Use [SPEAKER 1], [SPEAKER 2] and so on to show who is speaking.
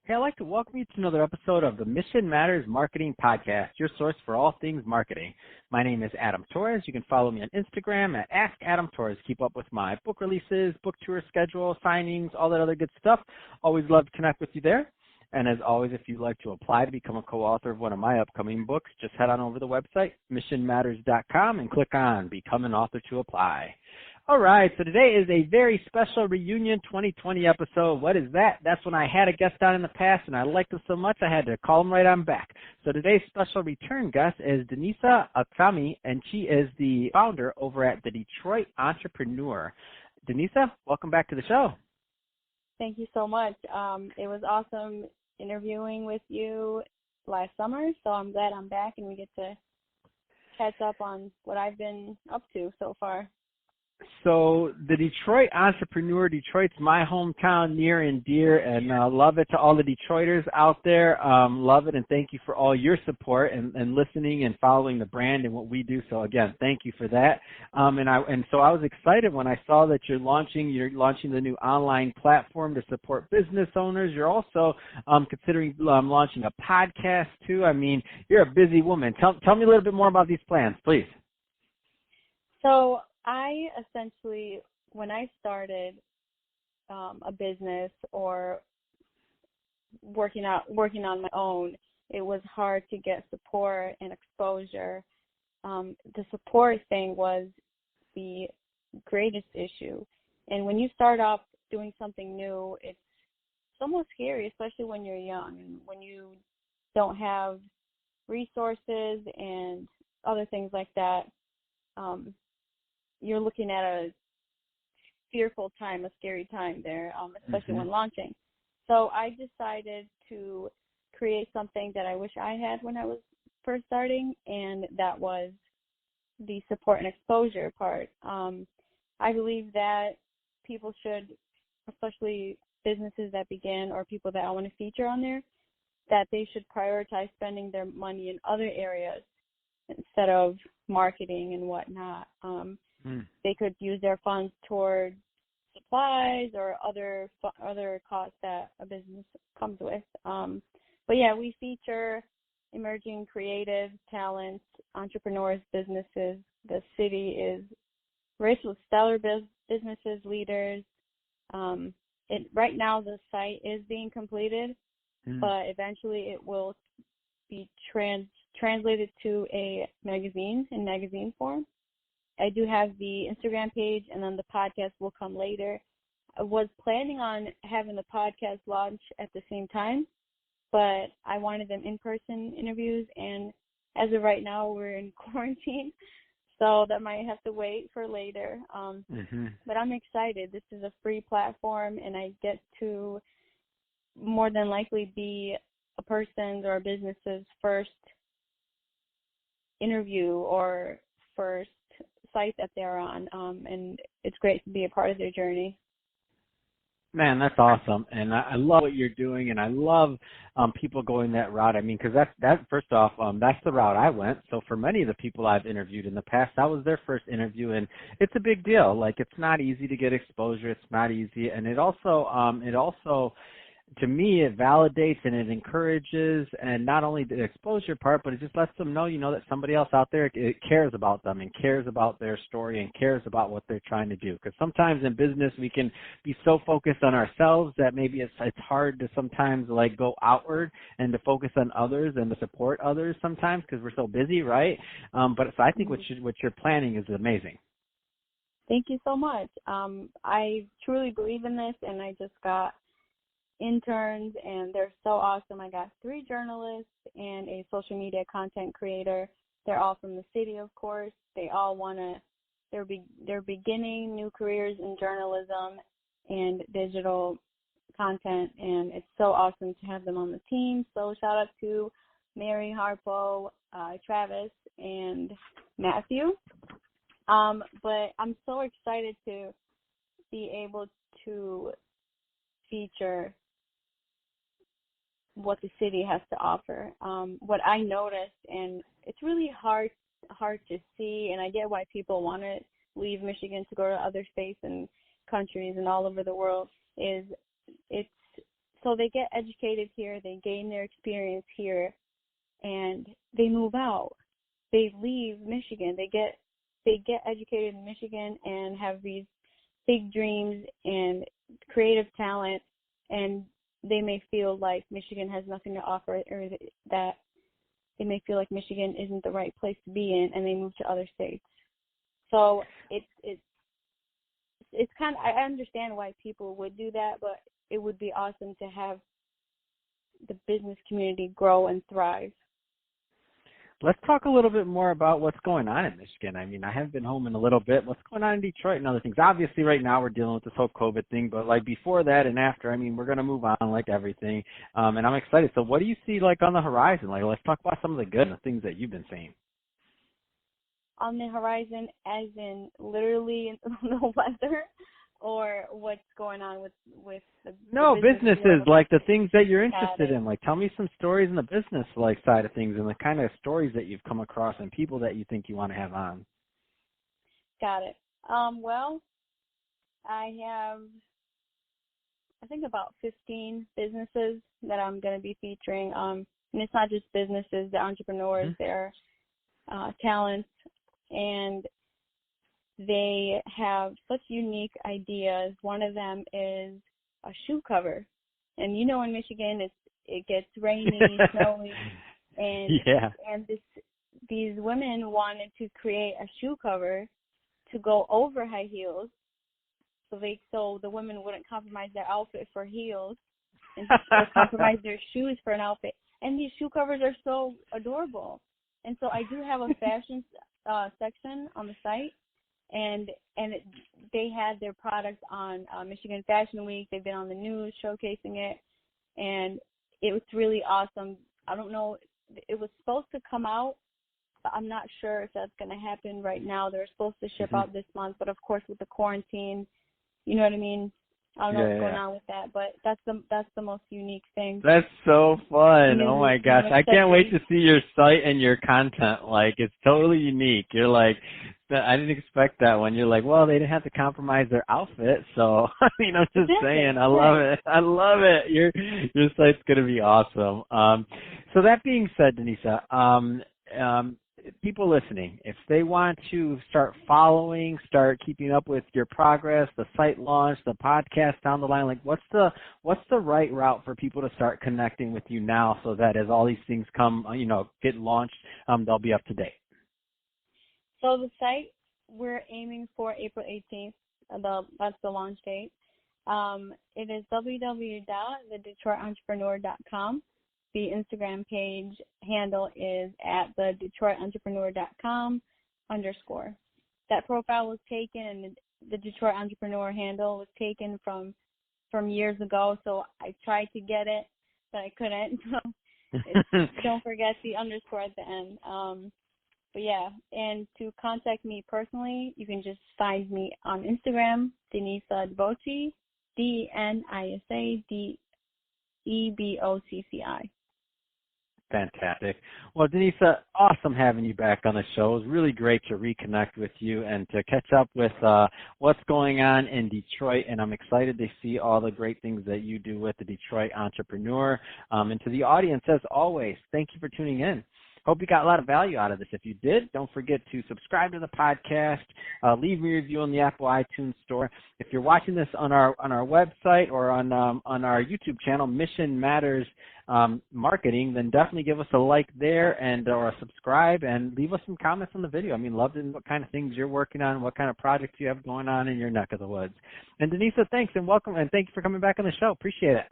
[SPEAKER 1] Hey, I'd like to welcome you to another episode of the Mission Matters Marketing Podcast, your source for all things marketing. My name is Adam Torres. You can follow me on Instagram at AskAdamTorres. Keep up with my book releases, book tour schedule, signings, all that other good stuff. Always love to connect with you there. And as always, if you'd like to apply to become a co-author of one of my upcoming books, just head on over to the website, missionmatters.com, and click on Become an Author to apply. All right, so today is a very special reunion 2020 episode. What is that? That's when I had a guest on in the past, and I liked him so much I had to call him right on back. So today's special return guest is Denisa Axhami, and she is the founder over at the Detroit Entrepreneur. Denisa, welcome back to the show.
[SPEAKER 2] Thank you so much. It was awesome interviewing with you last summer, so I'm glad I'm back and we get to catch up on what I've been up to so far.
[SPEAKER 1] So the Detroit Entrepreneur, Detroit's my hometown, near and dear, and love it to all the Detroiters out there. Love it, and thank you for all your support and listening and following the brand and what we do. So again, thank you for that. So I was excited when I saw that you're launching the new online platform to support business owners. You're also considering launching a podcast too. I mean, you're a busy woman. Tell me a little bit more about these plans, please.
[SPEAKER 2] So I essentially, when I started a business or working on my own, it was hard to get support and exposure. The support thing was the greatest issue. And when you start off doing something new, it's almost scary, especially when you're young and when you don't have resources and other things like that. You're looking at a fearful time, a scary time there, especially when launching. So I decided to create something that I wish I had when I was first starting, and that was the support and exposure part. I believe that people should, especially businesses that begin or people that I want to feature on there, that they should prioritize spending their money in other areas instead of marketing and whatnot. They could use their funds toward supplies or other costs that a business comes with. But yeah, we feature emerging creative talents, entrepreneurs, businesses. The city is rich with stellar businesses, leaders. Right now the site is being completed, but eventually it will be translated to a magazine in magazine form. I do have the Instagram page, and then the podcast will come later. I was planning on having the podcast launch at the same time, but I wanted them in-person interviews, and as of right now, we're in quarantine, so that might have to wait for later. But I'm excited. This is a free platform, and I get to more than likely be a person's or a business's first interview or first site that they're on, and it's great to be a part of their journey.
[SPEAKER 1] Man, that's awesome, and I love what you're doing, and I love people going that route. I mean, because that's first off, that's the route I went. So for many of the people I've interviewed in the past, that was their first interview, and it's a big deal. Like, it's not easy to get exposure. It's not easy, and it also to me, it validates and it encourages, and not only the exposure part, but it just lets them know, that somebody else out there cares about them and cares about their story and cares about what they're trying to do. Because sometimes in business, we can be so focused on ourselves that maybe it's hard to sometimes go outward and to focus on others and to support others sometimes because we're so busy, right? But so I think what you're planning is amazing.
[SPEAKER 2] Thank you so much. I truly believe in this, and I just got interns, and they're so awesome. I got 3 journalists and a social media content creator. They're all from the city, of course. They all they're beginning new careers in journalism and digital content, and it's so awesome to have them on the team. So shout out to Mary, Harpo, Travis, and Matthew. But I'm so excited to be able to feature what the city has to offer. What I noticed, and it's really hard to see, and I get why people want to leave Michigan to go to other states and countries and all over the world, is it's So they get educated here, they gain their experience here, and they move out. They leave Michigan. They get educated in Michigan and have these big dreams and creative talent, and they may feel like Michigan has nothing to offer, or that they may feel like Michigan isn't the right place to be in, and they move to other states. So it's kind of, I understand why people would do that, but it would be awesome to have the business community grow and thrive.
[SPEAKER 1] Let's talk a little bit more about what's going on in Michigan. I mean, I haven't been home in a little bit. What's going on in Detroit and other things? Obviously, right now we're dealing with this whole COVID thing, but like before that and after, I mean, we're going to move on like everything, and I'm excited. So what do you see like on the horizon? Like, let's talk about some of the good things that you've been seeing.
[SPEAKER 2] On the horizon, as in literally the weather, or what's going on with the
[SPEAKER 1] businesses, like the things that you're interested in. Like, tell me some stories in the business like side of things and the kind of stories that you've come across and people that you think you want to have on.
[SPEAKER 2] Got it. Well, I have, I think, about 15 businesses that I'm going to be featuring. And it's not just businesses, the entrepreneurs, they're talents, and they have such unique ideas. One of them is a shoe cover. And you know, in Michigan, it gets rainy, snowy, and these women wanted to create a shoe cover to go over high heels, so the women wouldn't compromise their outfit for heels and compromise their shoes for an outfit. And these shoe covers are so adorable. And so I do have a fashion section on the site. And they had their products on Michigan Fashion Week. They've been on the news showcasing it, and it was really awesome. I don't know, it was supposed to come out, but I'm not sure if that's going to happen right now. They're supposed to ship out this month, but of course with the quarantine, you know what I mean? I don't know what's going on with that, but that's the most unique thing.
[SPEAKER 1] That's so fun. Oh my gosh. I can't wait to see your site and your content. Like, it's totally unique. You're like, I didn't expect that one. You're like, well, they didn't have to compromise their outfit. So, I mean, I'm just saying, I love it. I love it. Your site's going to be awesome. So that being said, Denisa, people listening, if they want to start following, start keeping up with your progress, the site launch, the podcast down the line, like what's the right route for people to start connecting with you now, so that as all these things come, get launched, they'll be up to date?
[SPEAKER 2] So the site, we're aiming for April 18th. That's the launch date. It is www.thedetroitentrepreneur.com. The Instagram page handle is at thedetroitentrepreneur.com _. That profile was taken, and the Detroit Entrepreneur handle was taken from years ago, so I tried to get it, but I couldn't. So don't forget the underscore at the end. But yeah, and to contact me personally, you can just find me on Instagram, Denisa Debocci, DenisaDebocci.
[SPEAKER 1] Fantastic. Well, Denisa, awesome having you back on the show. It was really great to reconnect with you and to catch up with what's going on in Detroit, and I'm excited to see all the great things that you do with the Detroit Entrepreneur. And to the audience, as always, thank you for tuning in. Hope you got a lot of value out of this. If you did, don't forget to subscribe to the podcast, leave me a review on the Apple iTunes Store. If you're watching this on our website or on our YouTube channel, Mission Matters Marketing, then definitely give us a like there and or a subscribe, and leave us some comments on the video. I mean, love what kind of things you're working on, what kind of projects you have going on in your neck of the woods. And Denisa, thanks and welcome, and thank you for coming back on the show. Appreciate it.